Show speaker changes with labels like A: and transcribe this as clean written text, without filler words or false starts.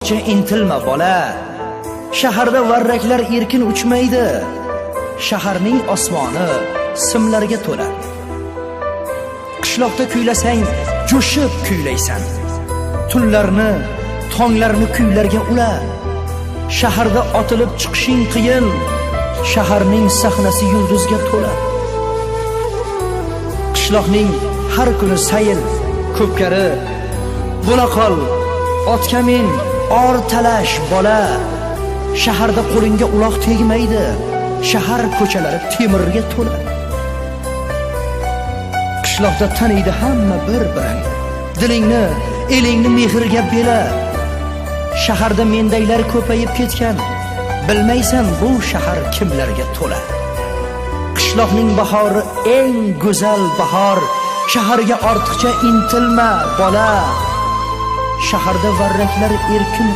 A: ortiqcha intilma bola. Shaharda varraklar erkin uchmaydi. Shaharning osmoni simlarga to'la. Qishloqda kuylasang, jo'shib kuylaysan. Tunlarni, tonglarni kuylarga ula. Shaharda otilib chiqishing qiyin. Shaharning sahnasi yulduzga to'la. Qishloqning har kuni sayil, ko'pkari, bo'la qol, otga min, or talash bola. Shaharda qo'lingga uloq tegmaydi. Shahar ko'chalari temirga to'la. Qishloqda taniydi hamma bir-birin. Dilingni, elingni mehrga bela. Shaharda mendaylar ko'payib ketgan. Bilmaysan bu shahar kimlarga to'la. Qishloqning bahori eng go'zal bahor. Shaharga ortiqcha intilma bola. Shaharda varraklar erkin